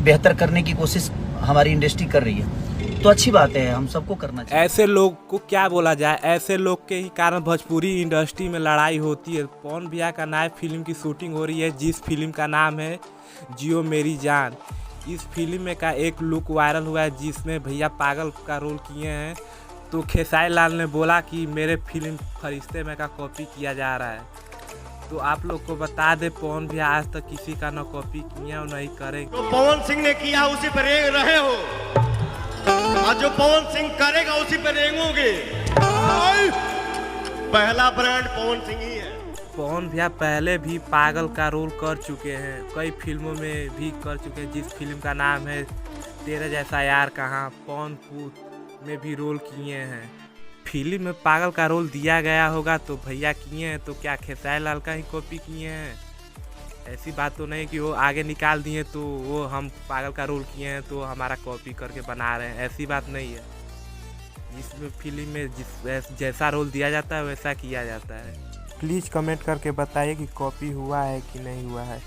बेहतर करने की कोशिश हमारी इंडस्ट्री कर रही है, तो अच्छी बात है, हम सबको करना चाहिए। ऐसे लोग को क्या बोला जाए, ऐसे लोग के ही कारण भोजपुरी इंडस्ट्री में लड़ाई होती है। पवन भैया का नया फिल्म की शूटिंग हो रही है, जिस फिल्म का नाम है जियो मेरी जान। इस फिल्म में का एक लुक वायरल हुआ है जिसमें भैया पागल का रोल किए हैं। तो खेसारी लाल ने बोला कि मेरे फिल्म फरिश्ते में का कॉपी किया जा रहा है। तो आप लोग को बता दे, पवन भैया आज तक किसी का न कॉपी किए और नहीं करेंगे। तो पवन सिंह ने किया उसी पर रेंग रहे हो, और जो पवन सिंह करेगा उसी पर रेंगोगे। पहला ब्रांड पवन सिंह ही है। पवन भैया पहले भी पागल का रोल कर चुके हैं, कई फिल्मों में भी कर चुके हैं, जिस फिल्म का नाम है तेरे जैसा यार कहाँ। पवन पूत में भी रोल किए हैं। फिल्म में पागल का रोल दिया गया होगा तो भैया किए हैं, तो क्या खेसारी लाल का ही कॉपी किए हैं? ऐसी बात तो नहीं कि वो आगे निकाल दिए तो वो हम पागल का रोल किए हैं तो हमारा कॉपी करके बना रहे हैं, ऐसी बात नहीं है। जिसमें फिल्म में जैसा रोल दिया जाता है वैसा किया जाता है। प्लीज़ कमेंट करके बताइए कि कॉपी हुआ है कि नहीं हुआ है।